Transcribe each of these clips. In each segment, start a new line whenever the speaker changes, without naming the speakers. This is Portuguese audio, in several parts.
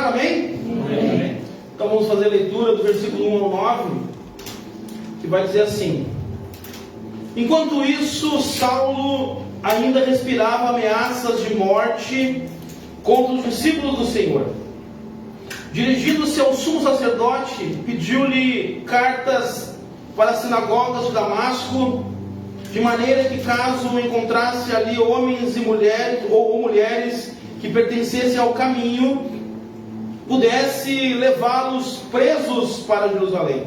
encontrar, amém? Amém. Então vamos fazer a leitura do versículo 1 ao 9, que vai dizer assim: enquanto isso, Saulo ainda respirava ameaças de morte contra os discípulos do Senhor. Dirigindo-se ao sumo sacerdote, pediu-lhe cartas para as sinagogas de Damasco, de maneira que, caso encontrasse ali homens e mulheres, ou mulheres que pertencessem ao caminho, pudesse levá-los presos para Jerusalém.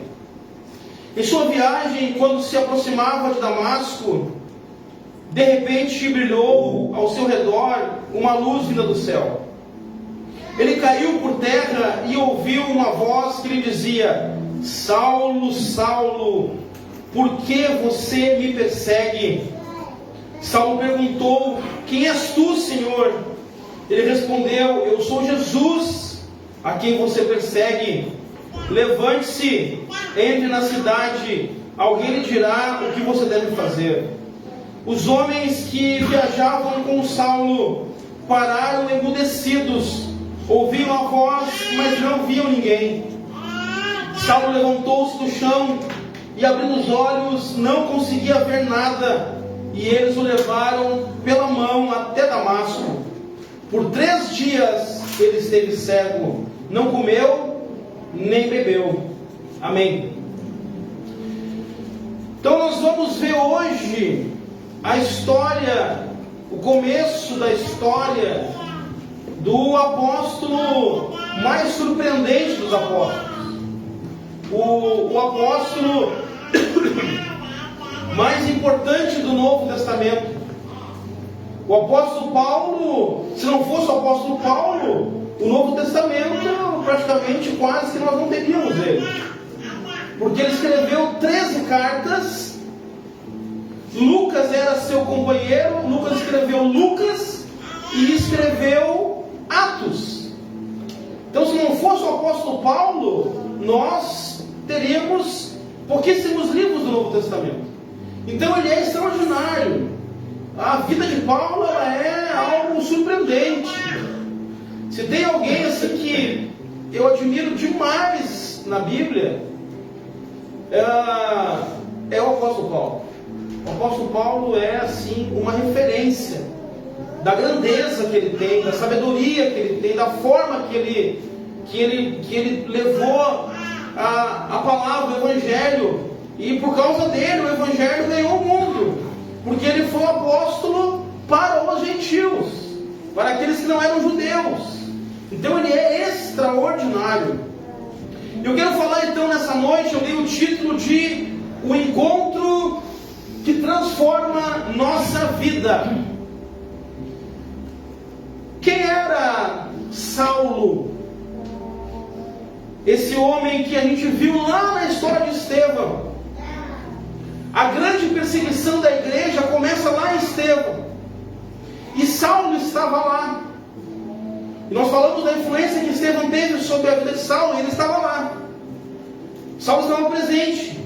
Em sua viagem, quando se aproximava de Damasco, de repente brilhou ao seu redor uma luz vinda do céu. Ele caiu por terra e ouviu uma voz que lhe dizia: Saulo, Saulo, por que você me persegue? Saulo perguntou: quem és tu, Senhor? Ele respondeu: eu sou Jesus, a quem você persegue. Levante-se, entre na cidade, alguém lhe dirá o que você deve fazer. Os homens que viajavam com Saulo pararam emudecidos, ouviam a voz, mas não viam ninguém. Saulo levantou-se do chão e, abrindo os olhos, não conseguia ver nada, e eles o levaram pela mão até Damasco. Por 3 dias ele esteve cego, não comeu nem bebeu. Amém. Então nós vamos ver hoje a história, o começo da história do apóstolo mais surpreendente dos apóstolos, o apóstolo mais importante do Novo Testamento. O apóstolo Paulo, se não fosse o apóstolo Paulo, o Novo Testamento praticamente quase que nós não teríamos ele, porque ele escreveu 13 cartas. Lucas era seu companheiro. Lucas escreveu Lucas e escreveu Atos. Então, se não fosse o apóstolo Paulo, nós teríamos pouquíssimos livros do Novo Testamento. Então ele é extraordinário. A vida de Paulo é algo surpreendente. Se tem alguém assim que eu admiro demais na Bíblia, é o apóstolo Paulo. O apóstolo Paulo é assim uma referência da grandeza que ele tem, da sabedoria que ele tem, da forma que ele levou a palavra, o Evangelho, e por causa dele o Evangelho ganhou o mundo, porque ele foi um apóstolo para os gentios, para aqueles que não eram judeus. Então ele é extraordinário. Eu quero falar então nessa noite, eu dei o título de O Encontro que Transforma Nossa Vida. Quem era Saulo? Esse homem que a gente viu lá na história de Estevão. A grande perseguição da igreja começa lá em Estevão. E Saulo estava lá. E nós falamos da influência que Estevão teve sobre a vida de Saulo, e ele estava lá. Saulo estava presente.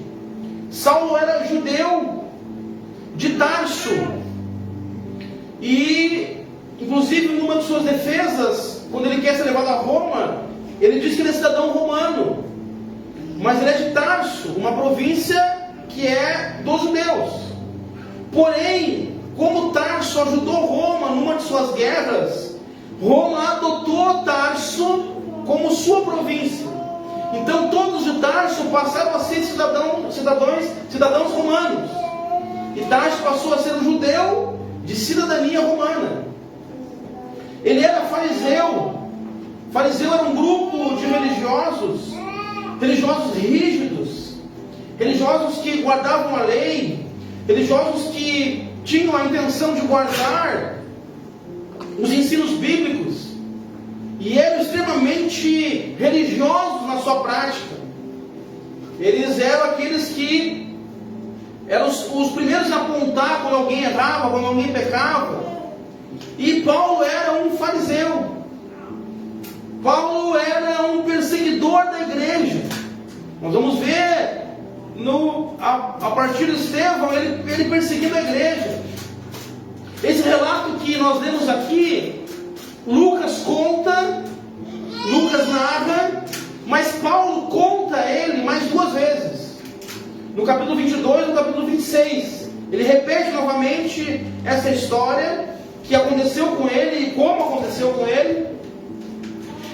Saulo era judeu de Tarso. E, inclusive, numa de suas defesas, quando ele quer ser levado a Roma, ele diz que ele é cidadão romano, mas ele é de Tarso, uma província que é dos judeus. Porém, como Tarso ajudou Roma numa de suas guerras, Roma adotou Tarso como sua província. Então todos de Tarso passaram a ser cidadãos romanos. E Tarso passou a ser um judeu de cidadania romana. Ele era fariseu. Fariseu era um grupo de religiosos rígidos, religiosos que guardavam a lei, religiosos que tinham a intenção de guardar os ensinos bíblicos, e eram extremamente religiosos na sua prática. Eles eram aqueles que eram os primeiros a apontar quando alguém errava, quando alguém pecava. E Paulo era um fariseu. Paulo era um perseguidor da igreja. Nós vamos ver a partir de Estevão, ele perseguindo a igreja. Esse relato que nós lemos aqui, Lucas Lucas narra, mas Paulo conta ele mais 2 vezes. No capítulo 22 e no capítulo 26. Ele repete novamente essa história que aconteceu com ele e como aconteceu com ele.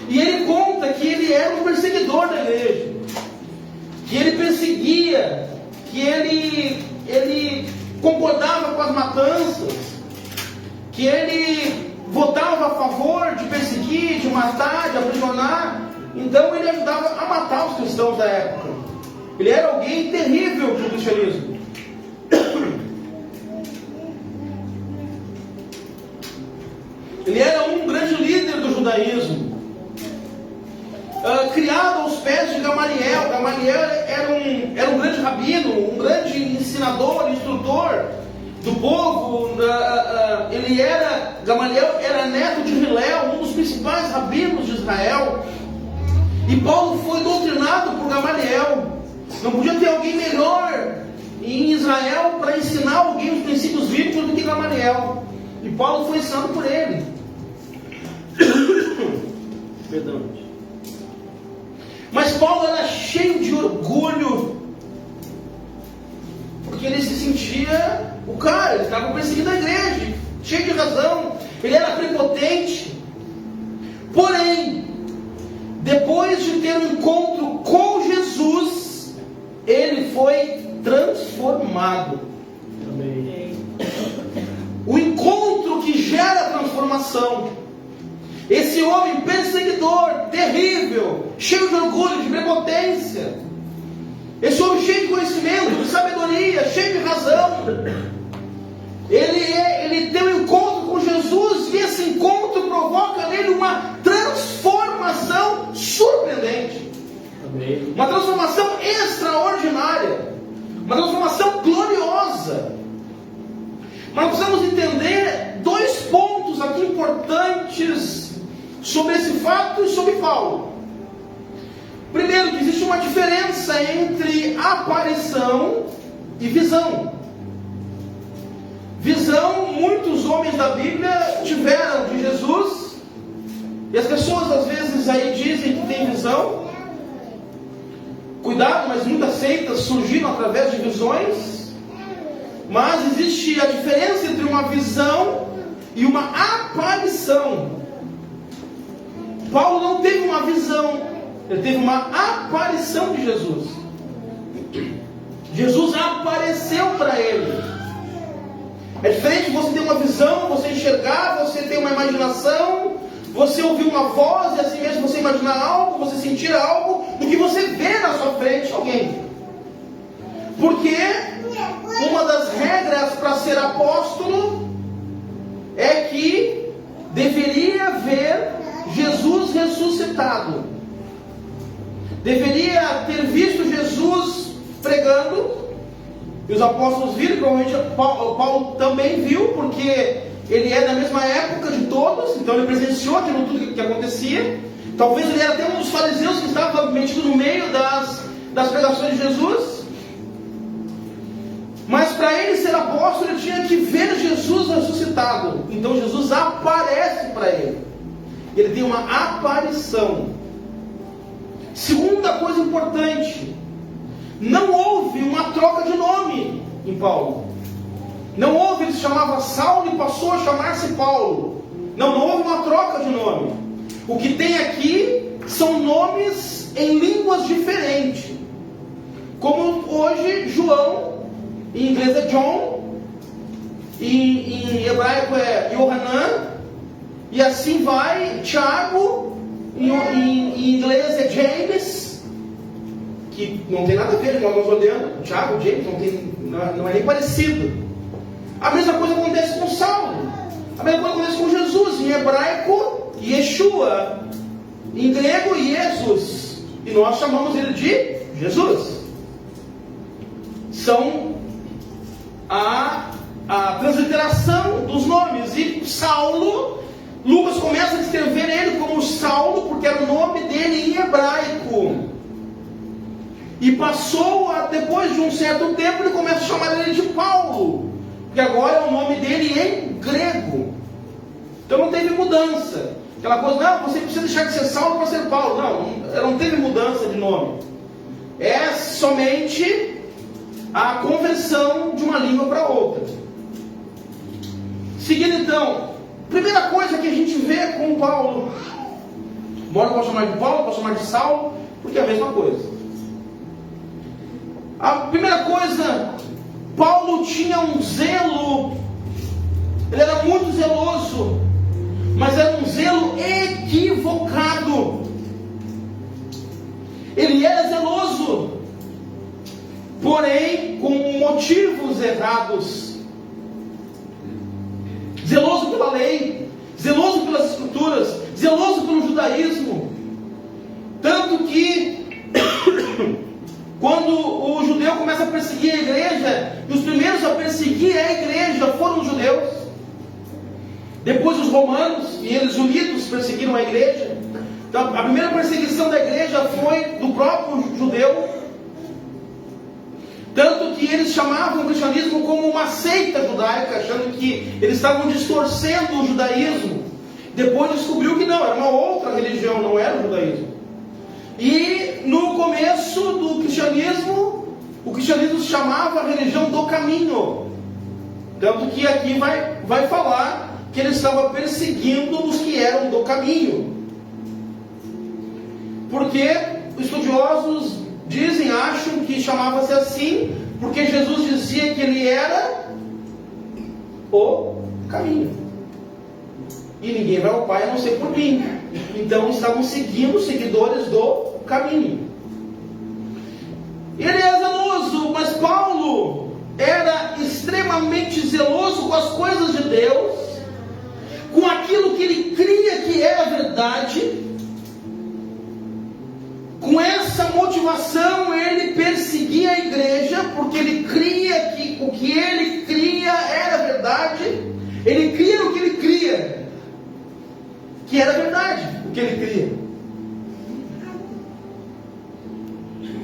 E ele conta que ele era um perseguidor da igreja, que ele perseguia, que ele concordava com as matanças, que ele votava a favor de perseguir, de matar, de aprisionar. Então ele ajudava a matar os cristãos da época. Ele era alguém terrível para o cristianismo. Ele era um grande líder do judaísmo, criado aos pés de Gamaliel. Gamaliel era um grande rabino, um grande ensinador, instrutor do povo. Gamaliel era neto de Hilel, um dos principais rabinos de Israel. E Paulo foi doutrinado por Gamaliel. Não podia ter alguém melhor em Israel para ensinar alguém os princípios bíblicos do que Gamaliel. E Paulo foi ensinado por ele. Perdão. Mas Paulo era cheio de orgulho, porque ele se sentia o cara, ele estava perseguindo a igreja, cheio de razão, ele era prepotente. Porém, depois de ter um encontro com Jesus, ele foi transformado. Amém. O encontro que gera transformação. Esse homem perseguidor, terrível, cheio de orgulho, de prepotência, esse homem cheio de conhecimento, de sabedoria, cheio de razão, ele tem um encontro com Jesus, e esse encontro provoca nele uma transformação surpreendente. Amém. Uma transformação extraordinária, uma transformação gloriosa. Mas precisamos entender 2 pontos aqui importantes sobre esse fato e sobre Paulo. Primeiro, que existe uma diferença entre aparição e visão. Visão, muitos homens da Bíblia tiveram de Jesus, e as pessoas às vezes aí dizem que tem visão. Cuidado, mas muitas seitas surgiram através de visões. Mas existe a diferença entre uma visão e uma aparição. Paulo não teve uma visão, ele teve uma aparição de Jesus. Jesus apareceu para ele. É diferente você ter uma visão, você enxergar, você ter uma imaginação, você ouvir uma voz e assim mesmo você imaginar algo, você sentir algo, do que você ver na sua frente alguém. Porque uma das regras para ser apóstolo é que deveria ver Jesus ressuscitado. Deveria ter visto Jesus pregando. E os apóstolos viram, provavelmente Paulo também viu, porque ele é da mesma época de todos, então ele presenciou aquilo tudo que acontecia. Talvez ele era até um dos fariseus que estava metido no meio das pregações de Jesus. Mas para ele ser apóstolo, ele tinha que ver Jesus ressuscitado. Então Jesus aparece para ele. Ele tem uma aparição. Segunda coisa importante: não houve uma troca de nome em Paulo. Não houve, ele se chamava Saulo e passou a chamar-se Paulo. Não houve uma troca de nome. O que tem aqui são nomes em línguas diferentes. Como hoje João, em inglês é John, em hebraico é Yohanan, e assim vai. Tiago, em inglês é James, que não tem nada a ver com nós olhando. Tiago, James, não é nem parecido. A mesma coisa acontece com Saulo, a mesma coisa acontece com Jesus. Em hebraico, Yeshua, em grego, Jesus, e nós chamamos ele de Jesus. São a transliteração dos nomes. E Saulo, Lucas começa a descrever ele como Saulo, porque era o nome dele em hebraico. E depois de um certo tempo, ele começa a chamar ele de Paulo, que agora é o nome dele em grego. Então não teve mudança. Aquela coisa, não, você precisa deixar de ser Saulo para ser Paulo. Não teve mudança de nome. É somente a conversão de uma língua para outra. Seguindo então, primeira coisa que a gente vê com Paulo, embora eu possa chamar de Paulo, posso chamar de Saulo, porque é a mesma coisa. A primeira coisa, Paulo tinha um zelo, ele era muito zeloso, mas era um zelo equivocado. Ele era zeloso, porém com motivos errados. Zeloso pela lei, zeloso pelas escrituras, zeloso pelo judaísmo. Tanto que quando o judeu começa a perseguir a igreja, e os primeiros a perseguir a igreja foram os judeus. Depois os romanos, e eles unidos perseguiram a igreja. Então a primeira perseguição da igreja foi do próprio judeu. Tanto que eles chamavam o cristianismo como uma seita judaica, achando que eles estavam distorcendo o judaísmo. Depois descobriu que não, era uma outra religião, não era o judaísmo. E no começo do cristianismo, o cristianismo se chamava a religião do caminho. Tanto que aqui vai falar que ele estava perseguindo os que eram do caminho. Porque os estudiosos dizem, acham que chamava-se assim, porque Jesus dizia que ele era o caminho. E ninguém vai ao Pai a não ser por mim. Então estavam seguindo os seguidores do caminho. Ele é zeloso, mas Paulo era extremamente zeloso com as coisas de Deus, com aquilo que ele cria que é a verdade. Com essa motivação ele perseguia a igreja, porque ele cria que o que ele cria era verdade. Ele cria o que ele cria, que era verdade, o que ele cria.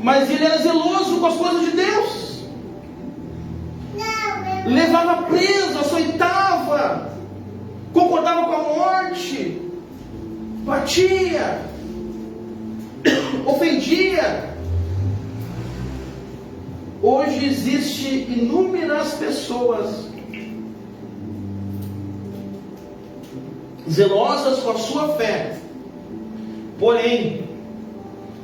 Mas ele era zeloso com as coisas de Deus. Levava preso, açoitava, concordava com a morte, batia, ofendia. Hoje existe inúmeras pessoas zelosas com a sua fé, porém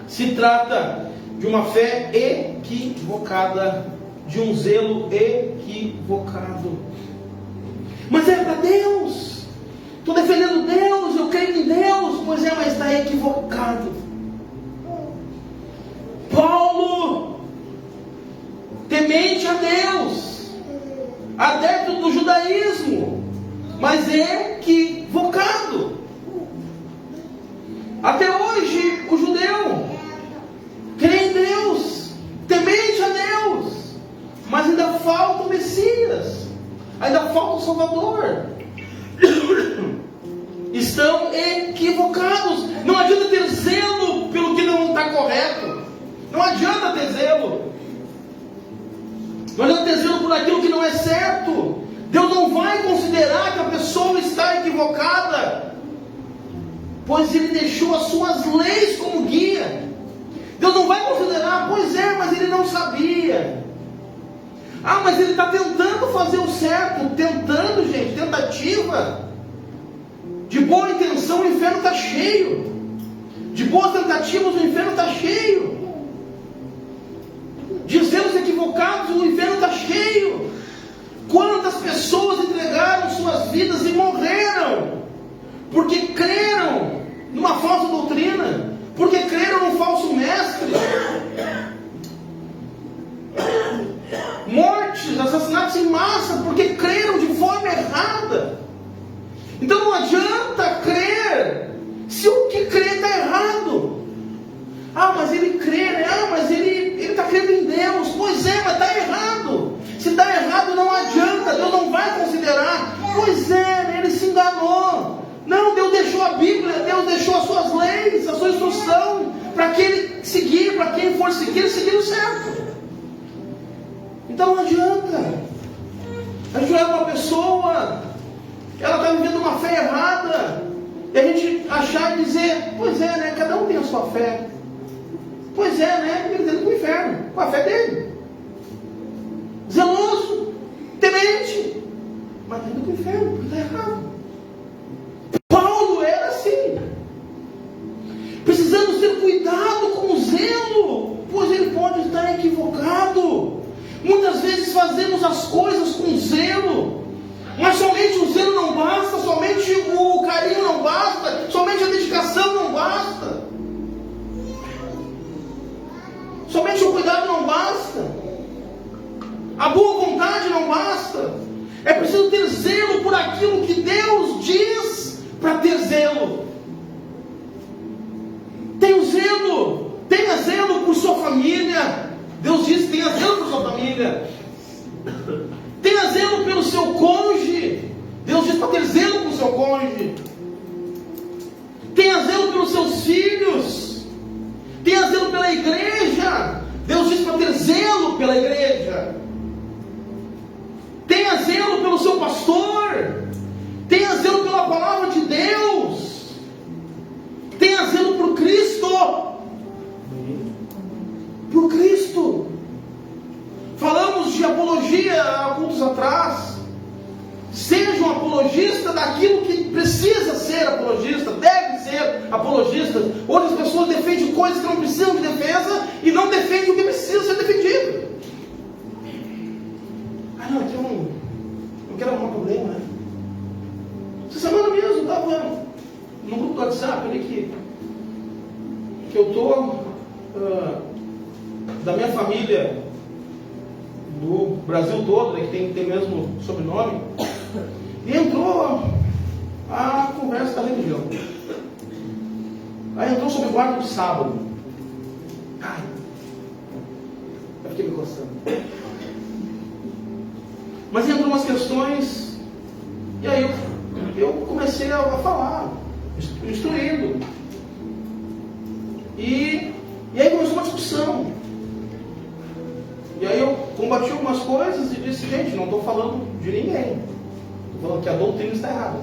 se trata de uma fé equivocada, de um zelo equivocado. Mas é para Deus, estou defendendo Deus, eu creio em Deus. Pois é, mas está equivocado. Paulo, temente a Deus, adepto do judaísmo, mas equivocado. Até hoje o judeu crê em Deus, temente a Deus, mas ainda falta o Messias, ainda falta o Salvador. Estão equivocados. Não adianta ter zelo pelo que não está correto. Não adianta ter zelo. Não adianta ter zelo por aquilo que não é certo. Deus não vai considerar que a pessoa está equivocada, pois Ele deixou as suas leis como guia. Deus não vai considerar, pois é, mas ele não sabia. Ah, mas ele está tentando fazer o certo. Tentando, gente, tentativa. De boa intenção o inferno está cheio. De boas tentativas o inferno está cheio. De zelos equivocados o inferno está cheio. Quantas pessoas entregaram suas vidas e morreram porque creram numa falsa doutrina, porque creram num falso mestre. Mortes, assassinatos em massa, porque creram de forma errada. Então não adianta crer se o que crê está errado. Ah, mas ele crê, né? Ah, mas ele está crendo em Deus. Pois é, mas está errado. Se está errado, não adianta, Deus não vai considerar. Pois é, ele se enganou. Não, Deus deixou a Bíblia, Deus deixou as suas leis, a sua instrução, para que ele seguir, para quem for seguir o certo. Então não adianta. A gente olha uma pessoa, ela está vivendo uma fé errada, E a gente achar e dizer, pois é, né? Cada um tem a sua fé. Pois é, né? Ele está indo para o inferno, com a fé dele. Zeloso, temente, mas está indo para o inferno, porque está errado. Paulo era assim. Precisamos ter cuidado com o zelo, pois ele pode estar equivocado. Muitas vezes fazemos as coisas com zelo, mas somente o zelo não basta, somente o carinho não basta, somente a dedicação não basta, somente o cuidado não basta, a boa vontade não basta. É preciso ter zelo por aquilo que Deus diz para ter zelo. Tenha zelo por sua família. Deus diz: tenha zelo por sua família. Tenha zelo pelo seu cônjuge. Deus diz para ter zelo pelo seu cônjuge. Tenha zelo pelos seus filhos. Tenha zelo pela igreja. Deus diz para ter zelo pela igreja. Tenha zelo pelo seu pastor. Tenha zelo pela palavra de Deus. Tenha zelo por Cristo. Por Cristo. Falamos de apologia há cultos atrás. Seja um apologista daquilo que precisa ser apologista, deve ser apologista. Outras pessoas defendem coisas que não precisam de defesa e não defendem o que precisa ser defendido. Não, aqui eu não quero arrumar problema, né? Essa semana mesmo eu estava no grupo do WhatsApp ali que eu estou da minha família do Brasil todo, né, que tem mesmo sobrenome, e entrou a conversa da religião. Aí entrou sobre guarda de sábado. Ai, eu fiquei me coçando. Mas entrou umas questões, e aí eu comecei a falar, instruindo. E aí começou uma discussão. E aí eu combati algumas coisas e disse: gente, não estou falando de ninguém. Estou falando que a doutrina está errada.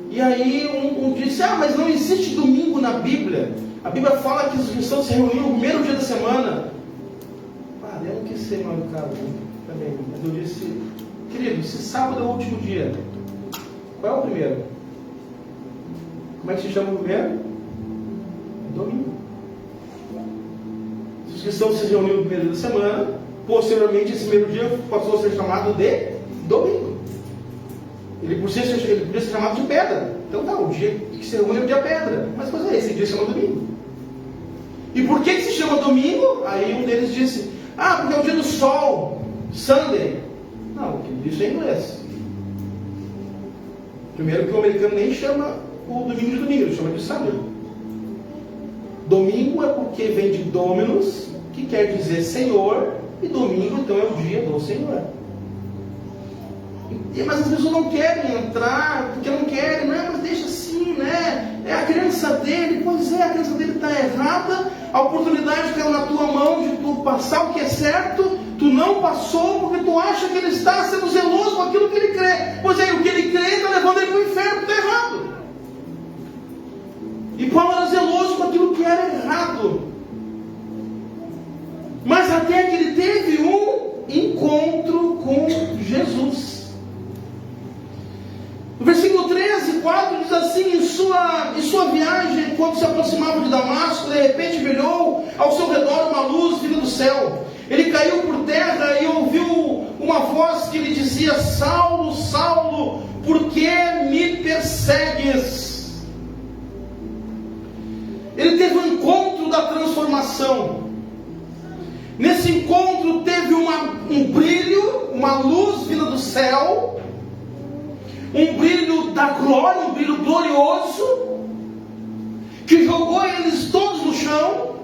E aí um disse: mas não existe domingo na Bíblia. A Bíblia fala que os cristãos se reuniam no primeiro dia da semana. Eu não quis ser mal educado também. Mas eu disse: querido, se sábado é o último dia, qual é o primeiro? Como é que se chama o primeiro? Domingo. Os cristãos se reuniram no primeiro dia da semana. Posteriormente, esse primeiro dia passou a ser chamado de domingo. Ele podia ser chamado de pedra. Então tá, o dia que se reúne é o dia pedra. Mas pois é, esse dia se chama domingo. E por que se chama domingo? Aí um deles disse: porque é o dia do sol, Sunday. Não, isso é em inglês. Primeiro que o americano nem chama o domingo de domingo, ele chama de Sunday. Domingo é porque vem de Dominus, que quer dizer Senhor, e domingo então é o dia do Senhor. Mas as pessoas não querem entrar, porque não querem, mas deixa assim, né? É a crença dele. Pois é, a crença dele está errada. A oportunidade caiu na tua mão de tu passar o que é certo, tu não passou porque tu acha que ele está sendo zeloso com aquilo que ele crê. Pois é, o que ele crê está levando ele para o inferno, está errado. E Paulo era zeloso com aquilo que era errado. Mas até que ele teve um encontro com Jesus. No versículo 13, 4 diz assim: em sua viagem, quando se aproximava de Damasco, de repente brilhou ao seu redor uma luz vinda do céu. Ele caiu por terra e ouviu uma voz que lhe dizia: Saulo, Saulo, por que me persegues? Ele teve um encontro da transformação. Nesse encontro teve um brilho, uma luz vinda do céu, um brilho da glória, um brilho glorioso, que jogou eles todos no chão.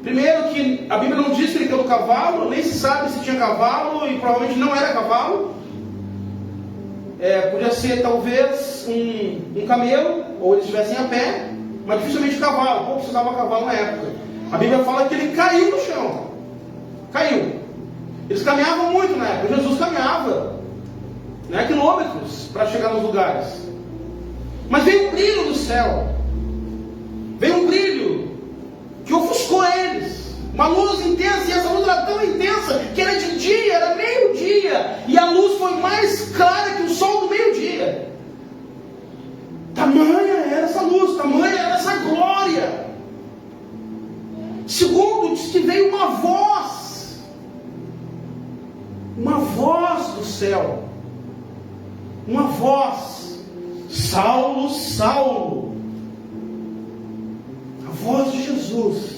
Primeiro que a Bíblia não diz que ele caiu do cavalo, nem se sabe se tinha cavalo, e provavelmente não era cavalo. Podia ser talvez um camelo, ou eles estivessem a pé, mas dificilmente cavalo, pouco se usava cavalo na época. A Bíblia fala que ele caiu no chão. Caiu. Eles caminhavam muito na época. Jesus caminhava, quilômetros para chegar nos lugares. Mas veio um brilho do céu. Veio um brilho que ofuscou eles. Uma luz intensa, e essa luz era tão intensa que era de dia, era meio-dia. E a luz foi mais clara que o sol do meio-dia. Tamanha era essa luz, tamanha era essa glória. Segundo, diz que veio uma voz do céu. Uma voz: Saulo, Saulo. A voz de Jesus.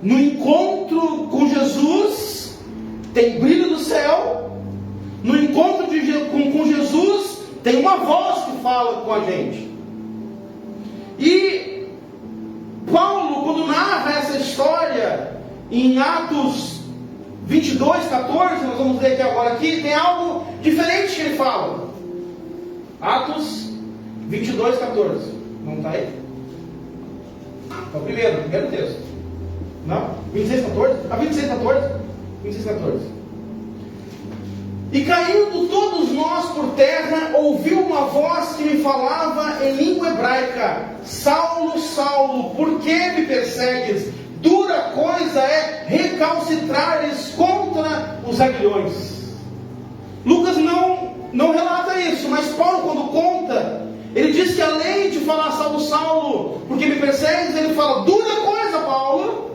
No encontro com Jesus, tem brilho do céu. No encontro com Jesus, tem uma voz que fala com a gente. E Paulo, quando narra essa história, em Atos 22, 14, nós vamos ler aqui agora, tem algo diferente que ele fala. Atos 22, 14. Não está aí? É o primeiro texto. Não? 26, 14? 26, 14? 26, 14. E caindo todos nós por terra, ouvi uma voz que me falava em língua hebraica: Saulo, Saulo, por que me persegues? Dura coisa é recalcitrares contra os aguilhões. Lucas não relata isso, mas Paulo, quando conta, ele diz que além de falar Saulo, Saulo, porque me persegues, ele fala: dura coisa, Paulo,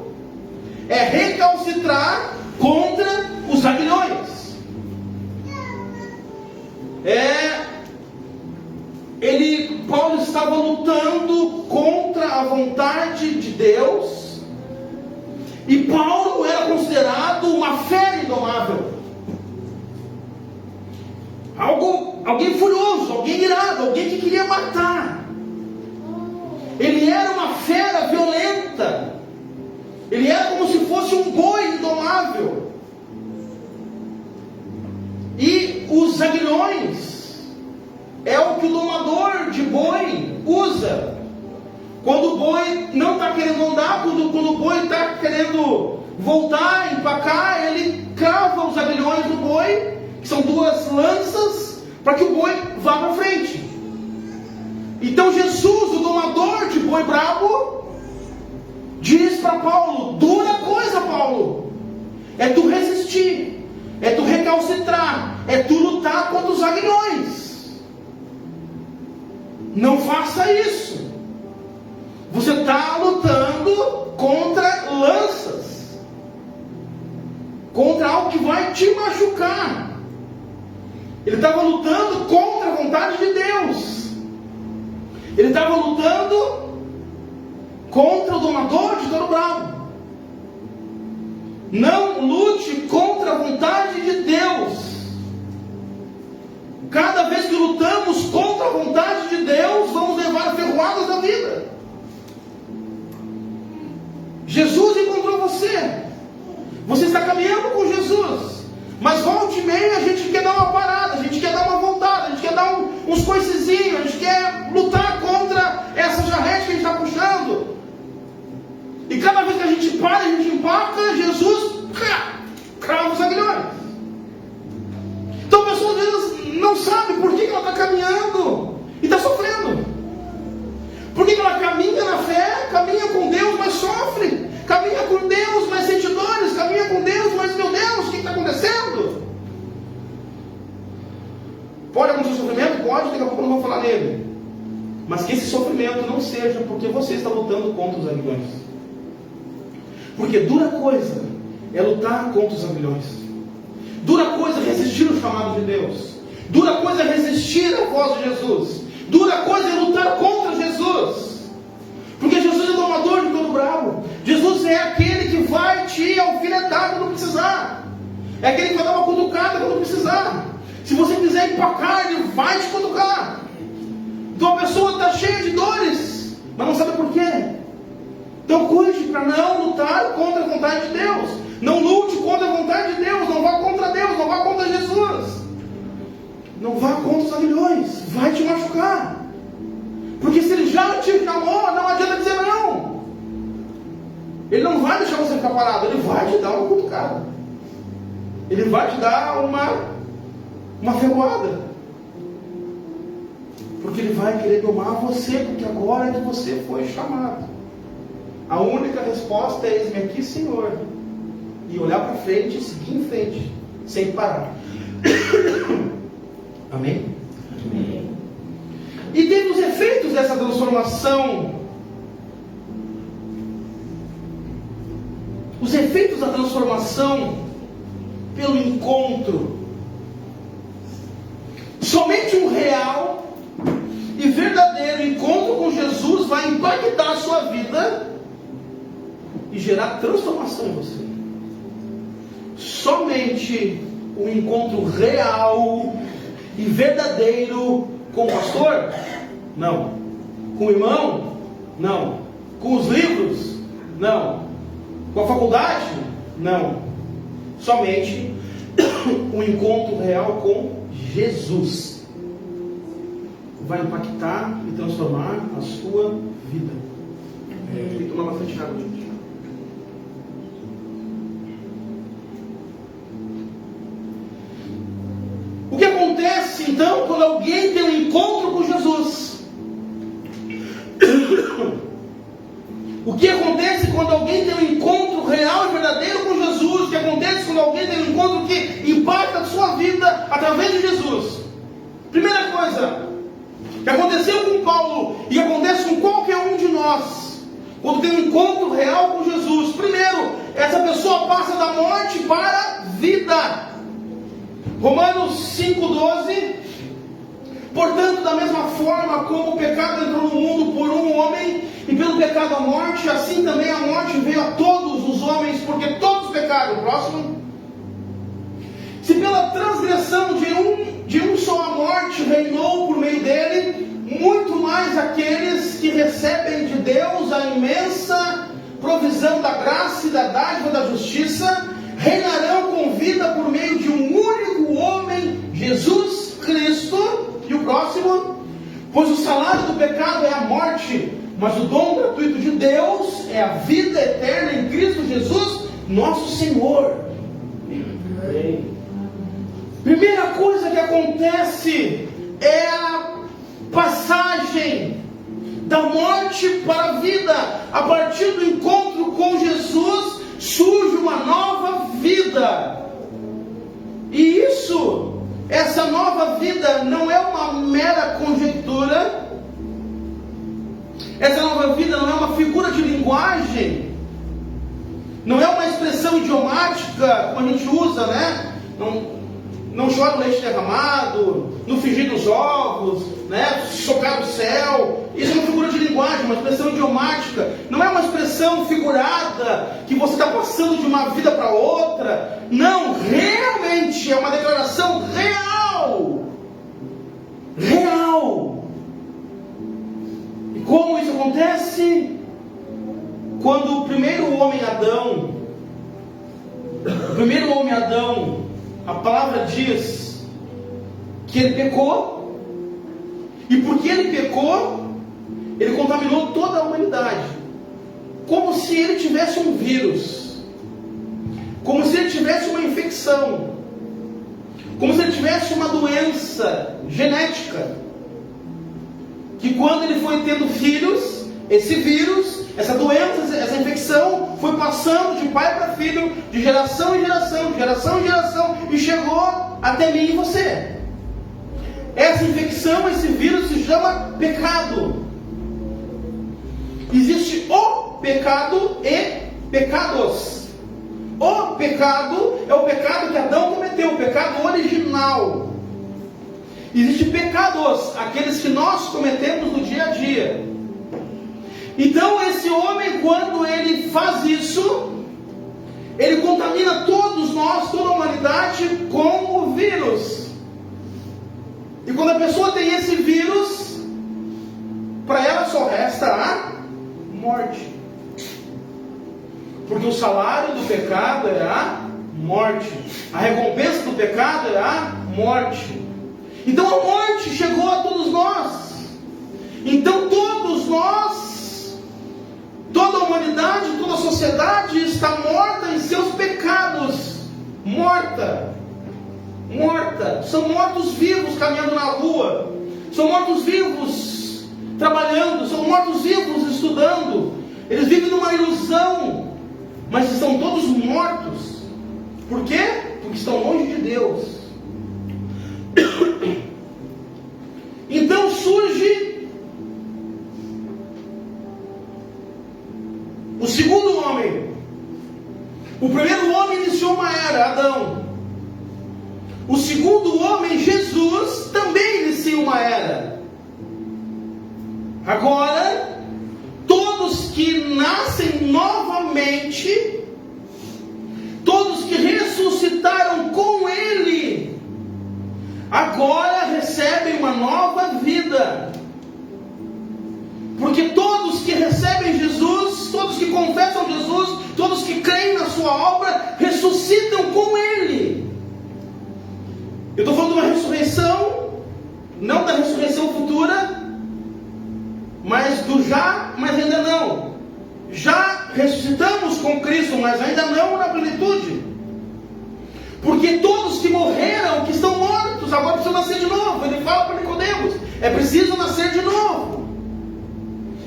é recalcitrar contra os aguilhões. Paulo estava lutando contra a vontade de Deus, e Paulo era considerado uma fera indomável, alguém furioso, alguém irado, alguém que queria matar. Ele era uma fera violenta, ele era como se fosse um boi indomável. E os aguilhões é o que o domador de boi usa. Quando o boi não está querendo andar, quando o boi está querendo voltar, empacar, ele crava os aguilhões do boi, que são duas lanças, para que o boi vá para frente. Então Jesus, o domador de boi brabo, diz para Paulo: dura coisa, Paulo, é tu resistir, é tu recalcitrar, é tu lutar contra os aguilhões. Não faça isso. Você está lutando contra lanças, contra algo que vai te machucar. Ele estava lutando contra a vontade de Deus. Ele estava lutando contra o domador de touro bravo. Não lute contra a vontade de Deus. Cada vez que lutamos contra a vontade de Deus, vamos levar ferroadas da vida. Jesus encontrou você. Você está caminhando com Jesus. Mas volta e meia a gente quer dar uma parada, a gente quer dar uma voltada, a gente quer dar uns coicezinhos, a gente quer lutar contra essa jarrete que a gente está puxando. E cada vez que a gente para, a gente empaca, Jesus crava os aguilhões. Então a pessoa às vezes não sabe por que ela está caminhando e está sofrendo. Por que ela caminha na fé, caminha com Deus, mas sofre? Caminha com Deus, mas sente dores. Caminha com Deus, mas meu Deus, o que está acontecendo? Pode acontecer sofrimento? Pode, daqui a pouco não vamos falar nele. Mas que esse sofrimento não seja porque você está lutando contra os aguilhões. Porque dura coisa é lutar contra os aguilhões. Dura coisa é resistir o chamado de Deus. Dura coisa é resistir a voz de Jesus. Dura coisa é lutar contra Jesus. Porque Jesus é domador de todo bravo. Jesus é aquele que vai te alfinetar quando precisar. É aquele que vai dar uma cutucada quando precisar. Se você quiser empacar, ele vai te cutucar. Então a pessoa está cheia de dores, mas não sabe por quê. Então cuide para não lutar contra a vontade de Deus. Não lute contra a vontade de Deus. Não vá contra Deus, não vá contra Jesus. Não vá contra os aguilhões. Vai te machucar. Porque se ele já te chamou, não adianta dizer não. Ele não vai deixar você ficar parado. Ele vai te dar uma cutucada. Ele vai te dar uma ferroada. Porque Ele vai querer domar você, porque agora é que você foi chamado. A única resposta é: eis-me aqui, Senhor. E olhar para frente e seguir em frente, sem parar. Amém? Amém. E teve os efeitos dessa transformação. Os efeitos da transformação pelo encontro. Somente um real e verdadeiro encontro com Jesus vai impactar a sua vida e gerar transformação em você. Somente um encontro real e verdadeiro com o pastor? Não. Com o irmão? Não. Com os livros? Não. Com a faculdade? Não. Somente um encontro real com Jesus vai impactar e transformar a sua vida. Tem que tomar bastante água, gente. O que acontece então quando alguém tem um encontro com Jesus? O que acontece quando alguém tem um encontro real e verdadeiro com Jesus? O que acontece quando alguém tem um encontro que impacta a sua vida através de Jesus? Primeira coisa que aconteceu com Paulo e acontece com qualquer um de nós, quando tem um encontro real com Jesus: primeiro, essa pessoa passa da morte para a vida. Romanos 5,12: portanto, da mesma forma como o pecado entrou no mundo por um homem, e pelo pecado a morte, assim também a morte veio a todos os homens, porque todos pecaram. Próximo. Se pela transgressão de um só a morte reinou por meio dele, muito mais aqueles que recebem de Deus a imensa provisão da graça e da dádiva da justiça reinarão com vida por meio de um único homem, Jesus Cristo. E o próximo: pois o salário do pecado é a morte, mas o dom gratuito de Deus é a vida eterna em Cristo Jesus, nosso Senhor. Amém. Primeira coisa que acontece é a passagem da morte para a vida. A partir do encontro com Jesus surge uma nova vida. E essa nova vida não é uma mera conjectura. Essa nova vida não é uma figura de linguagem. Não é uma expressão idiomática como a gente usa, né? Não chora o leite derramado, não fingir dos ovos, né? Chocar o céu. Isso é uma figura de linguagem, uma expressão idiomática. Não é uma expressão figurada que você está passando de uma vida para outra. Não, realmente é uma declaração real. Real. E como isso acontece? Quando o primeiro homem Adão, a palavra diz que ele pecou, e porque ele pecou, ele contaminou toda a humanidade, como se ele tivesse um vírus, como se ele tivesse uma infecção, como se ele tivesse uma doença genética, que quando ele foi tendo filhos, esse vírus, essa doença, essa infecção foi passando de pai para filho, de geração em geração, de geração em geração, e chegou até mim e você. Essa infecção, esse vírus se chama pecado. Existe o pecado e pecados. O pecado é o pecado que Adão cometeu, o pecado original. Existe pecados, aqueles que nós cometemos no dia a dia. Então esse homem, quando ele faz isso, ele contamina todos nós, toda a humanidade, com o vírus. E quando a pessoa tem esse vírus, para ela só resta a morte. Porque o salário do pecado é a morte. A recompensa do pecado é a morte. Então a morte chegou a todos nós. Então todos nós, toda a humanidade, toda a sociedade está morta em seus pecados. Morta. São mortos vivos caminhando na rua. são mortos-vivos trabalhando, são mortos-vivos estudando. Eles vivem numa ilusão, mas estão todos mortos. Por quê? Porque estão longe de Deus. Então surge o segundo homem. O primeiro homem iniciou uma era, Adão. O segundo homem, Jesus, também inicia uma era. Agora, todos que nascem novamente, todos que ressuscitaram com Ele, agora recebem uma nova vida. Porque todos que recebem Jesus, todos que confessam Jesus, todos que creem na sua obra, ressuscitam com Ele. Eu estou falando de uma ressurreição, não da ressurreição futura, mas do já, mas ainda não. Já ressuscitamos com Cristo, mas ainda não na plenitude. Porque todos que morreram, que estão mortos, agora precisam nascer de novo. Ele fala para Nicodemos, é preciso nascer de novo.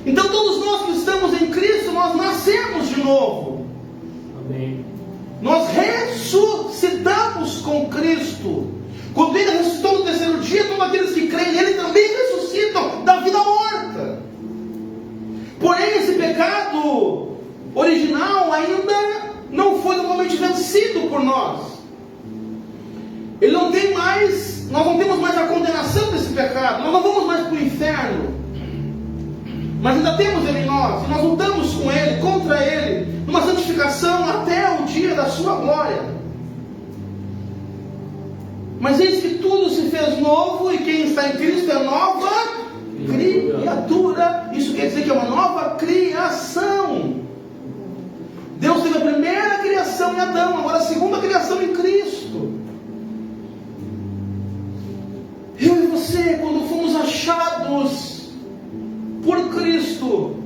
Então todos nós que estamos em Cristo, nós nascemos de novo.
Amém.
Nós ressuscitamos com Cristo. Quando Ele ressuscitou no terceiro dia, todos aqueles que creem nele também ressuscitam da vida morta. Porém, esse pecado original ainda não foi totalmente vencido por nós. Ele não tem mais, nós não temos mais a condenação desse pecado, nós não vamos mais para o inferno. Mas ainda temos Ele em nós, e nós lutamos com Ele, contra Ele, numa santificação até o dia da sua glória. Mas eis que tudo se fez novo, e quem está em Cristo é nova criatura. Isso quer dizer que é uma nova criação. Deus teve a primeira criação em Adão, agora a segunda criação em Cristo. Eu e você, quando fomos achados por Cristo,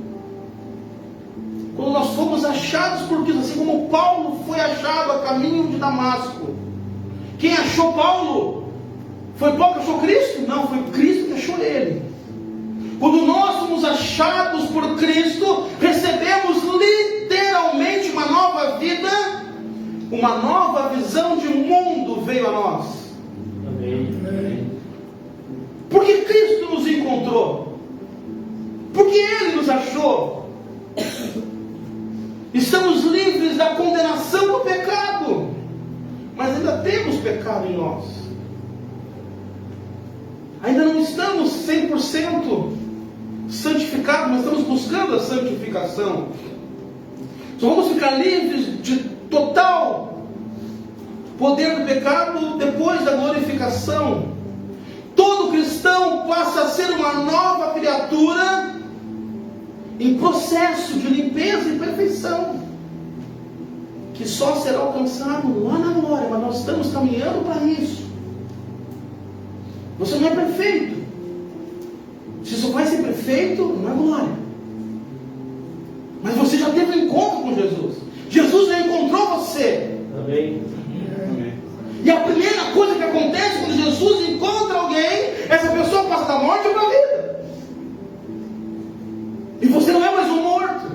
quando nós fomos achados por Cristo, assim como Paulo foi achado a caminho de Damasco. Quem achou Paulo? Foi Paulo que achou Cristo? Não, foi Cristo que achou ele. Quando nós somos achados por Cristo, recebemos literalmente uma nova vida, uma nova visão de mundo veio a nós.
Amém.
Porque Cristo nos encontrou, porque Ele nos achou. Estamos livres da condenação do pecado, mas ainda temos pecado em nós. Ainda não estamos 100% santificados, mas estamos buscando a santificação. Só vamos ficar livres de total poder do pecado depois da glorificação. Todo cristão passa a ser uma nova criatura em processo de limpeza e perfeição, que só será alcançado lá na glória, mas nós estamos caminhando para isso. Você não é perfeito. Você só vai ser perfeito na glória. Mas você já teve um encontro com Jesus. Jesus já encontrou você.
Amém.
E a primeira coisa que acontece quando Jesus encontra alguém, essa pessoa passa da morte para a vida. E você não é mais um morto.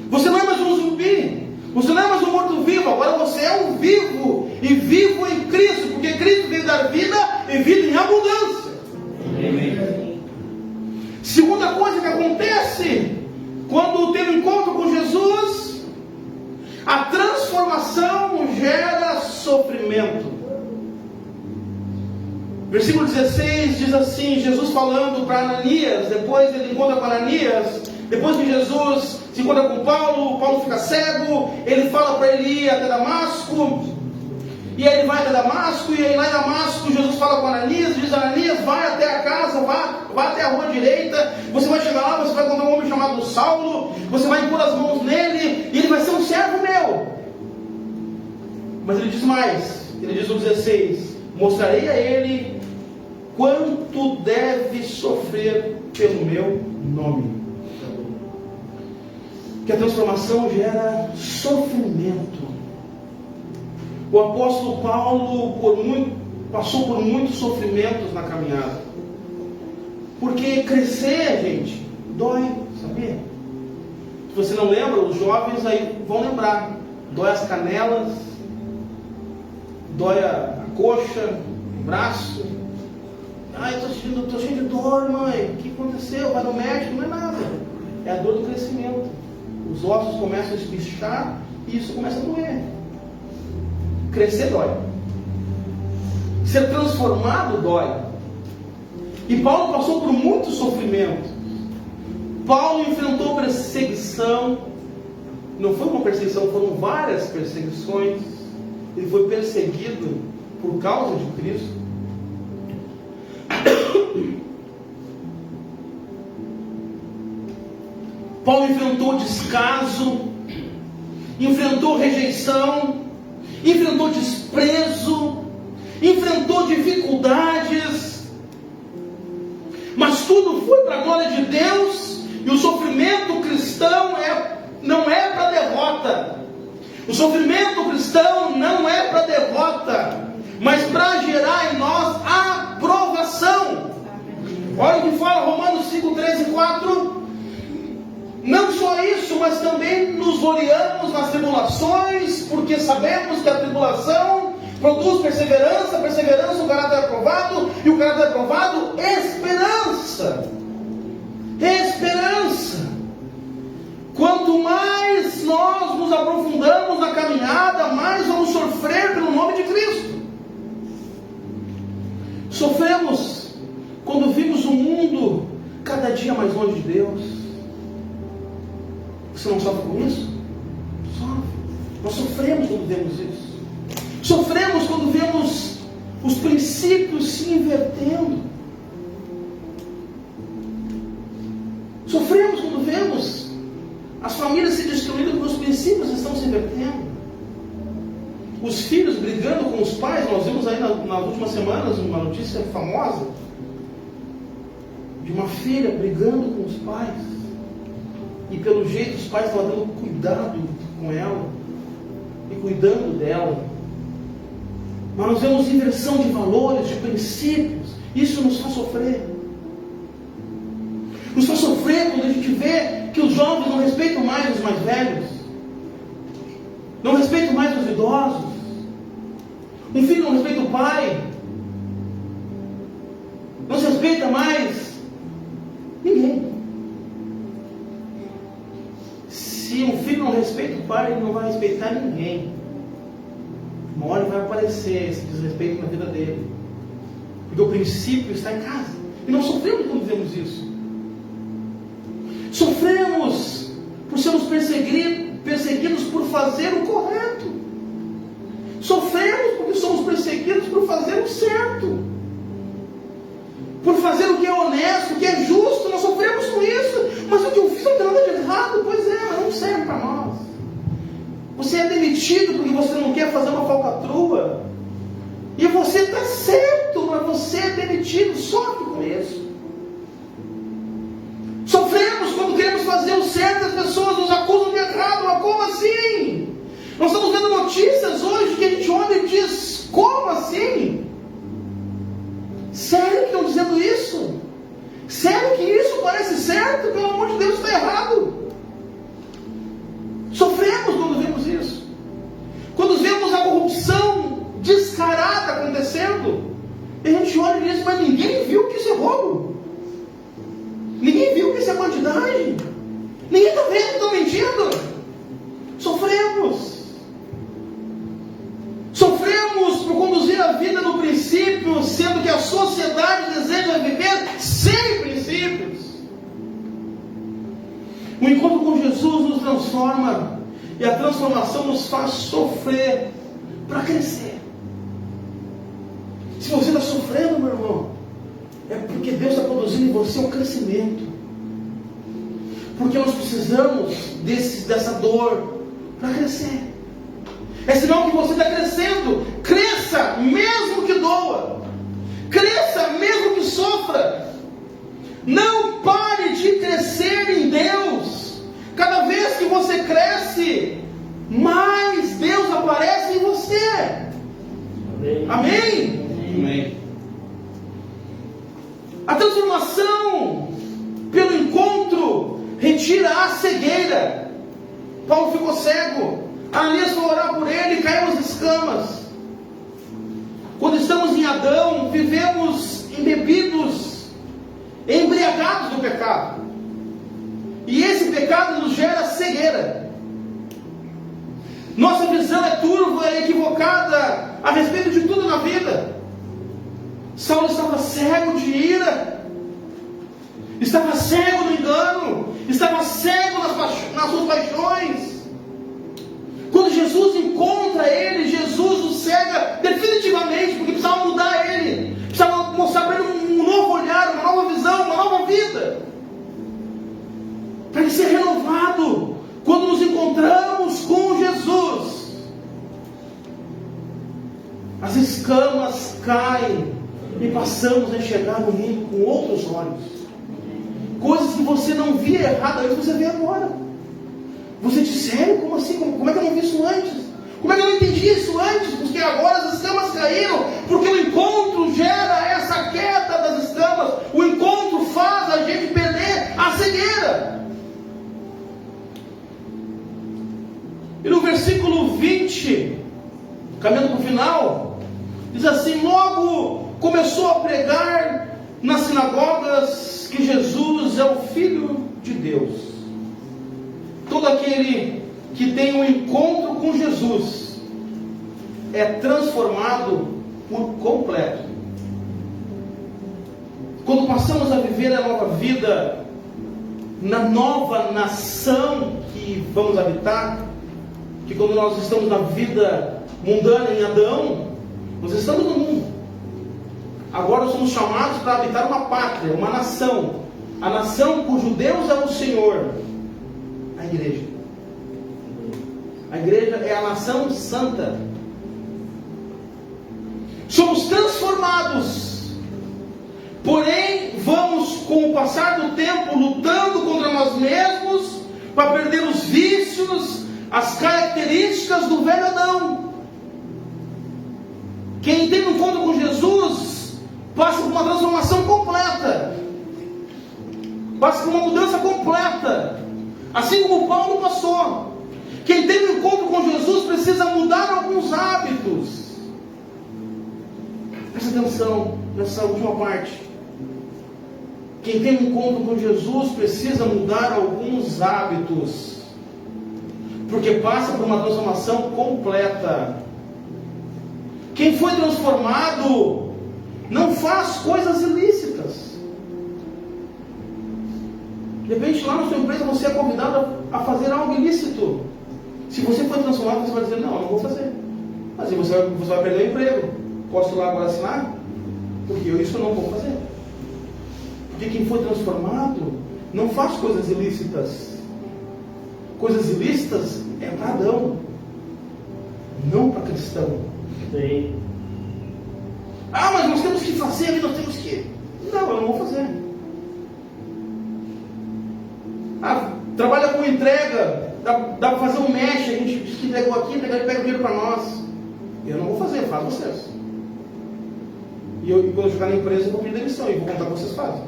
Você não é mais um zumbi. Você não é mais um morto-vivo. Agora você é um vivo. E vivo em Cristo. Porque Cristo veio dar vida e vida em abundância.
Amém.
Segunda coisa que acontece quando tem um encontro com Jesus, a transformação gera sofrimento. Versículo 16 diz assim, Jesus falando para Ananias, depois ele encontra com Ananias, depois que Jesus se encontra com Paulo, Paulo fica cego, ele fala para ele ir até Damasco, e aí ele vai até Damasco, e aí lá em Damasco Jesus fala com Ananias, diz: Ananias, vai até a casa, vai até a rua direita, você vai chegar lá, você vai encontrar um homem chamado Saulo, você vai impor as mãos nele, e ele vai ser um servo meu. Mas ele diz mais, ele diz no 16, mostrarei a ele quanto deve sofrer pelo meu nome. Que a transformação gera sofrimento. O apóstolo Paulo passou por muitos sofrimentos na caminhada. Porque crescer, gente, dói, sabia? Se você não lembra, os jovens aí vão lembrar. Dói as canelas, dói a coxa, o braço. Ai, estou cheio de dor, mãe. O que aconteceu? Vai no médico? Não é nada. É a dor do crescimento. Os ossos começam a espichar e isso começa a doer. Crescer dói. Ser transformado dói. E Paulo passou por muito sofrimento. Paulo enfrentou perseguição. Não foi uma perseguição, foram várias perseguições. Ele foi perseguido por causa de Cristo. Paulo enfrentou descaso, enfrentou rejeição, enfrentou desprezo, enfrentou dificuldades, mas tudo foi para a glória de Deus. E o sofrimento cristão não é para derrota. O sofrimento cristão não é para derrota, mas para gerar em nós aprovação. Olha o que fala Romanos 5, 3 e 4. Não só isso, mas também nos gloriamos nas tribulações, porque sabemos que a tribulação produz perseverança, perseverança o caráter aprovado, e o caráter aprovado, esperança. Esperança. Quanto mais nós nos aprofundamos na caminhada, mais vamos sofrer pelo nome de Cristo. Sofremos quando vimos o mundo cada dia mais longe de Deus. Você não sofre com isso? Sofre. Nós sofremos quando vemos isso. Sofremos quando vemos os princípios se invertendo. Sofremos quando vemos as famílias se destruindo porque os princípios estão se invertendo. Os filhos brigando com os pais. Nós vimos aí nas últimas semanas uma notícia famosa de uma filha brigando com os pais. E pelo jeito os pais estavam dando cuidado com ela e cuidando dela. Mas nós vemos inversão de valores, de princípios. Isso nos faz sofrer. Nos faz sofrer quando a gente vê que os jovens não respeitam mais os mais velhos, não respeitam mais os idosos. Um filho não respeita o pai, não se respeita mais ninguém. Se um filho não respeita o pai, ele não vai respeitar ninguém. Uma hora vai aparecer esse desrespeito na vida dele, porque o princípio está em casa. E nós sofremos quando vemos isso. Sofremos por sermos perseguidos por fazer o correto. Sofremos porque somos perseguidos por fazer o certo, por fazer o que é honesto, o que é justo. Nós sofremos com isso. Mas o que eu fiz não tem nada de errado. Pois é, mas não serve para nós. Você é demitido porque você não quer fazer uma falcatrua, e você está certo, mas você é demitido. Sofre com isso. Sofremos quando queremos fazer o certo e as pessoas nos acusam de errado. Mas como assim? Nós estamos vendo notícias hoje que a gente olha e diz: como assim? Sério que estão dizendo isso? Sério que isso parece certo? Pelo amor de Deus, está errado. Sofremos quando vemos isso. Quando vemos a corrupção descarada acontecendo, e a gente olha e diz: mas ninguém viu que isso é roubo. Ninguém viu que isso é bandidagem. Ninguém está vendo que estão mentindo. Sofremos. Sofremos por conduzir a vida no princípio, sendo que a sociedade deseja viver sem princípios. O encontro com Jesus nos transforma, e a transformação nos faz sofrer para crescer. Se você está sofrendo, meu irmão, é porque Deus está produzindo em você um crescimento. Porque nós precisamos dessa dor para crescer. É sinal que você está crescendo. Cresça mesmo que doa. Cresça mesmo que sofra. Não pare de crescer em Deus. Cada vez que você cresce, mais Deus aparece em você. Amém?
Amém.
A transformação tira a cegueira. Paulo ficou cego. Ananias foi orar por ele e caiu as escamas. Quando estamos em Adão, vivemos embebidos, embriagados do pecado. E esse pecado nos gera cegueira. Nossa visão é turva e equivocada a respeito de tudo na vida. Saulo estava cego de ira, estava cego no engano, estava cego nas suas paixões. Quando Jesus encontra ele, Jesus o cega definitivamente, porque precisava mudar ele, precisava mostrar para ele um novo olhar, uma nova visão, uma nova vida, para ele ser renovado. Quando nos encontramos com Jesus, as escamas caem e passamos a enxergar o mundo com outros olhos. Coisas que você não via errado antes, você vê agora. Você diz, sério? Como assim? Como é que eu não vi isso antes? Como é que eu não entendi isso antes? Porque agora as escamas caíram, porque o encontro gera essa queda das escamas. O encontro faz a gente perder a cegueira. E no versículo 20, caminhando para o final, diz assim: logo começou a pregar nas sinagogas que Jesus é o Filho de Deus. Todo aquele que tem um encontro com Jesus é transformado por completo. Quando passamos a viver a nova vida na nova nação que vamos habitar, que quando nós estamos na vida mundana em Adão, nós estamos no mundo. Agora somos chamados para habitar uma pátria, uma nação. A nação cujo Deus é o Senhor. A igreja. A igreja é a nação santa. Somos transformados. Porém, vamos com o passar do tempo lutando contra nós mesmos para perder os vícios, as características do velho Adão. Quem tem um encontro com Jesus passa por uma transformação completa, passa por uma mudança completa, assim como Paulo passou. Quem tem um encontro com Jesus precisa mudar alguns hábitos. Presta atenção nessa última parte. Quem tem um encontro com Jesus precisa mudar alguns hábitos, porque passa por uma transformação completa. Quem foi transformado não faz coisas ilícitas. De repente, lá na sua empresa, você é convidado a fazer algo ilícito. Se você for transformado, você vai dizer, não, eu não vou fazer. Mas aí você vai perder o emprego. Posso ir lá agora assinar? Porque isso eu não vou fazer. Porque quem foi transformado não faz coisas ilícitas. Coisas ilícitas é para Adão, não para cristão.
Sim.
Ah, mas nós temos que fazer, nós temos que... Não, eu não vou fazer. Ah, trabalha com entrega, dá para fazer um mexe, a gente diz que entregou aqui, pega o dinheiro para nós. Eu não vou fazer, faz vocês. E quando eu chegar na empresa, eu vou pedir demissão e vou contar o que vocês fazem.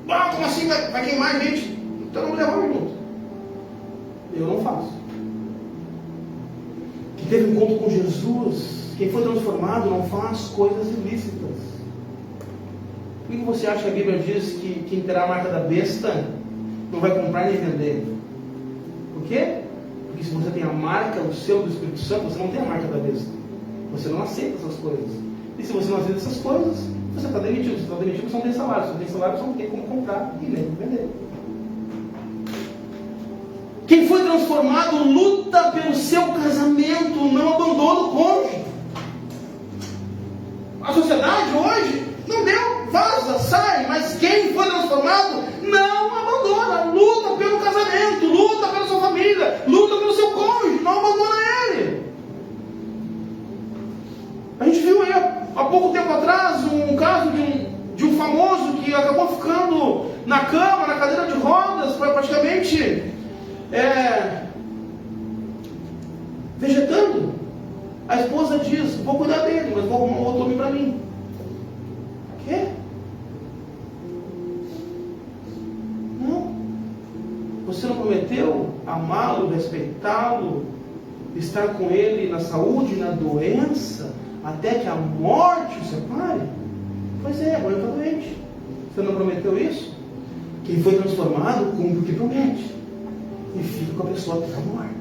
Ah, como assim? Vai queimar a gente? Então não me levar junto. Eu não faço. Quem teve um encontro com Jesus, quem foi transformado, não faz coisas ilícitas. Por que você acha que a Bíblia diz que quem terá a marca da besta não vai comprar nem vender? Por quê? Porque se você tem a marca, o selo do Espírito Santo, você não tem a marca da besta. Você não aceita essas coisas. E se você não aceita essas coisas, você está demitido. Você está demitido, você não tem salário. Se não tem salário, você não tem como comprar e nem vender. Quem foi transformado luta pelo seu casamento, não abandona o cônjuge. A sociedade hoje não deu, vaza, sai, mas quem foi transformado não abandona, luta pelo casamento, luta pela sua família, luta pelo seu cônjuge, não abandona ele. A gente viu aí há pouco tempo atrás um caso de um famoso que acabou ficando na cama, na cadeira de rodas, praticamente vegetando. A esposa diz, vou cuidar dele, mas vou arrumar um outro homem para mim. Quê? Não. Você respeitá-lo, estar com ele na saúde e na doença, até que a morte o separe? Pois é, agora está doente. Você não prometeu isso? Quem foi transformado cumpre o que promete e fica com a pessoa até a morte.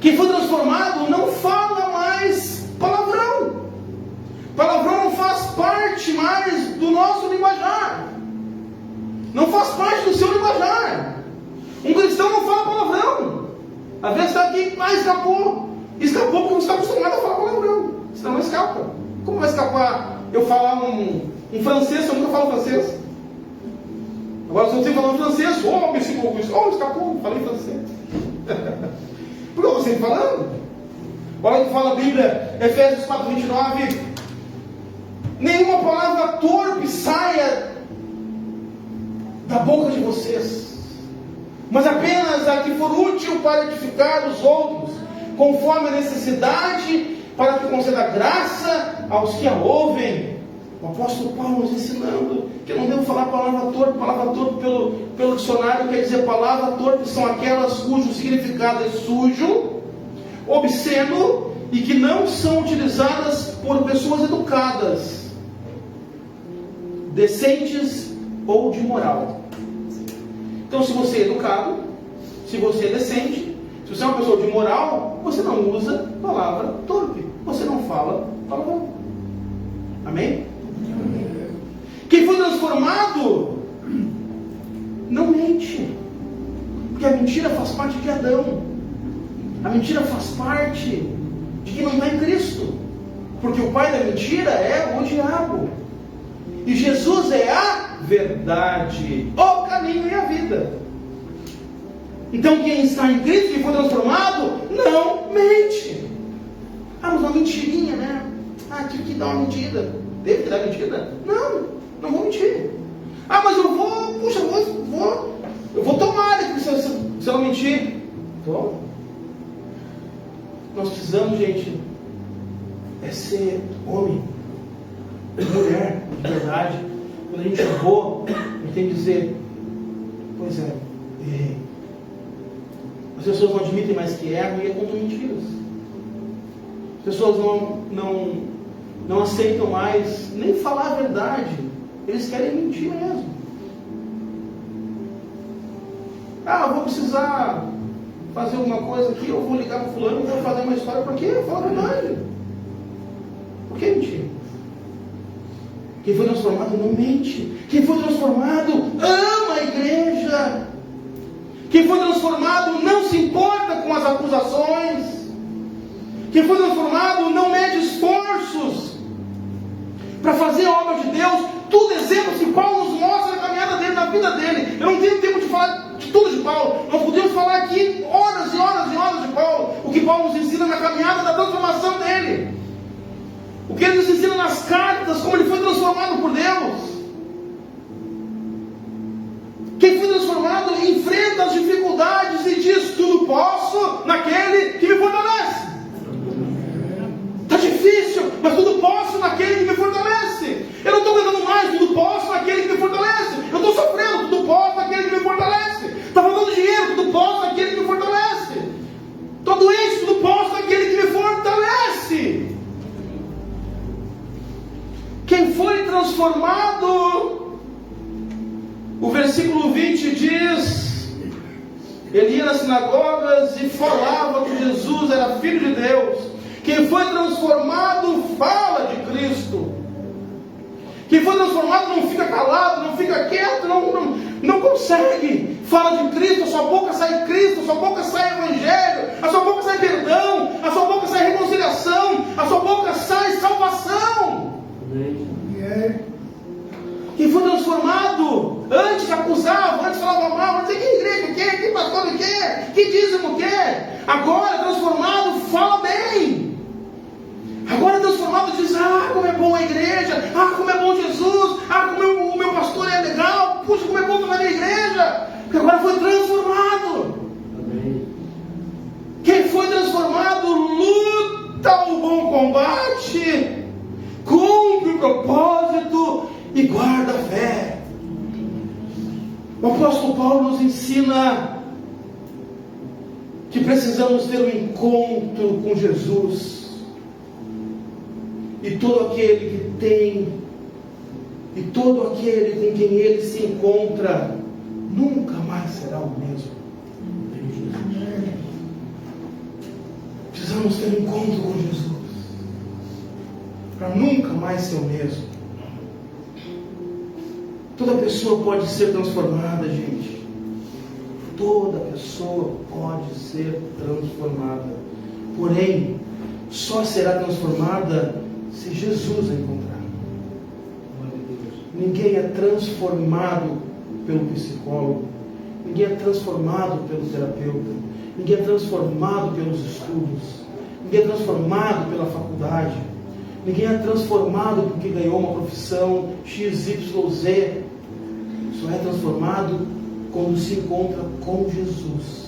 Quem foi transformado não fala mais palavrão. Palavrão não faz parte mais do nosso linguajar. Não faz parte do seu linguajar. Um cristão não fala palavrão. Às vezes está aqui, escapou. Escapou porque não está acostumado a falar palavrão. Senão não escapa. Como vai escapar eu falar um francês? Eu nunca falo francês. Agora, se eu sei falar um francês, escapou, falei francês. Porque eu estou sempre falando. Olha o que fala a Bíblia, Efésios 4:29. Nenhuma palavra torpe saia da boca de vocês, mas apenas a que for útil para edificar os outros, conforme a necessidade, para que conceda graça aos que a ouvem. O apóstolo Paulo nos ensinando que eu não devo falar palavra torpe. Palavra torpe pelo dicionário quer dizer palavra torpe são aquelas cujo significado é sujo, obsceno e que não são utilizadas por pessoas educadas, decentes ou de moral. Então, se você é educado, se você é decente, se você é uma pessoa de moral, você não usa palavra torpe, você não fala palavrão. Amém? Quem foi transformado não mente, porque a mentira faz parte de Adão. A mentira faz parte de quem não está em Cristo, porque o pai da mentira é o diabo. E Jesus é a verdade, o caminho e a vida. Então quem está em Cristo, quem foi transformado, não mente. Mas uma mentirinha, né? Tive que dar uma mentira. Teve que dar mentira? Não vou mentir. Mas eu vou tomar se eu não mentir. Toma. Nós precisamos, gente, ser homem, mulher, de verdade. Quando a gente errou, a gente tem que dizer, pois é, errei. As pessoas não admitem mais que erram e contam mentiras. As pessoas não aceitam mais nem falar a verdade. Eles querem mentir mesmo. Vou precisar fazer alguma coisa aqui, eu vou ligar para fulano e vou fazer uma história. Por quê? Fala a verdade. Por que mentir? Quem foi transformado não mente. Quem foi transformado ama a igreja. Quem foi transformado não se importa com as acusações. Quem foi transformado não mede esforços para fazer a obra de Deus. Tudo exemplos que Paulo nos mostra na caminhada dele, na vida dele. Eu não tenho tempo de falar de tudo de Paulo. Nós podemos falar aqui horas e horas e horas de Paulo. O que Paulo nos ensina na caminhada da transformação dele. O que ele nos ensina nas cartas, como ele foi transformado por Deus. Quem foi transformado enfrenta as dificuldades e diz: tudo posso naquele que me fortalece. Está difícil, mas tudo posso naquele que me fortalece. Eu não estou ganhando mais, tudo posso naquele que me fortalece. Eu estou sofrendo, tudo posso naquele que me fortalece. Está faltando dinheiro, tudo posso naquele que me fortalece. Estou doente, tudo posso naquele que me fortalece. Quem foi transformado, o versículo 20 diz: ele ia nas sinagogas e falava que Jesus era Filho de Deus. Quem foi transformado fala de Cristo. Quem foi transformado não fica calado, não fica quieto, não consegue. Fala de Cristo, a sua boca sai Cristo, a sua boca sai Evangelho, a sua boca sai perdão, a sua boca sai reconciliação, a sua boca sai salvação. Quem foi transformado, antes acusava, antes falava mal, antes que igreja quer, que pastor quer, que dízimo quer. Agora transformado fala bem. Agora transformado diz: como é bom a igreja, como é bom Jesus, como o meu pastor é legal, puxa, como é bom estar na minha igreja, porque agora foi transformado. Amém. Quem foi transformado luta o bom combate, cumpre o propósito e guarda a fé. O apóstolo Paulo nos ensina que precisamos ter um encontro com Jesus. E todo aquele que tem, e todo aquele com quem ele se encontra, nunca mais será o mesmo. Precisamos ter um encontro com Jesus, para nunca mais ser o mesmo. Toda pessoa pode ser transformada, gente. Toda pessoa pode ser transformada. Porém, só será transformada se Jesus a encontrar. Ninguém é transformado pelo psicólogo. Ninguém é transformado pelo terapeuta. Ninguém é transformado pelos estudos. Ninguém é transformado pela faculdade. Ninguém é transformado porque ganhou uma profissão XYZ. Só é transformado quando se encontra com Jesus.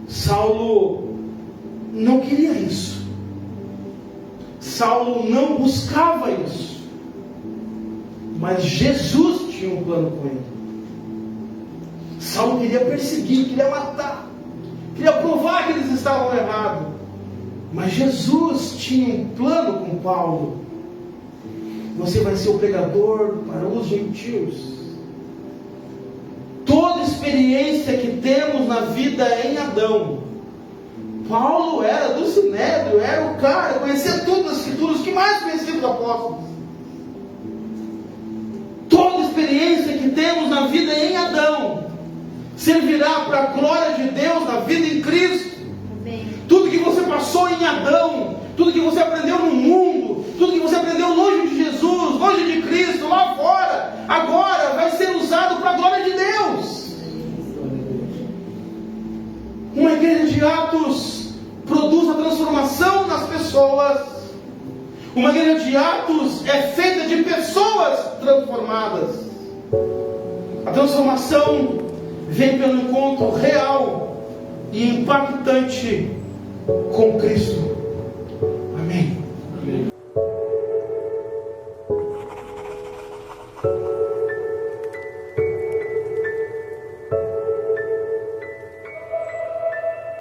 Saulo não queria isso. Saulo não buscava isso. Mas Jesus tinha um plano com ele. Saulo queria perseguir, queria matar, queria provar que eles estavam errados. Mas Jesus tinha um plano com Paulo. Você vai ser o pregador para os gentios. Toda experiência que temos na vida em Adão. Paulo era do Sinédrio, era o cara, conhecia tudo das Escrituras, o que mais conhecia dos apóstolos. Toda experiência que temos na vida em Adão servirá para a glória de Deus na vida em Cristo. Amém. Tudo que você passou em Adão, tudo que você aprendeu no mundo, tudo que você aprendeu longe de Jesus, longe de Cristo, lá fora, agora vai ser usado para a glória de Deus. Uma igreja de Atos produz a transformação nas pessoas. Uma igreja de Atos é feita de pessoas transformadas. A transformação vem pelo encontro real e impactante com Cristo.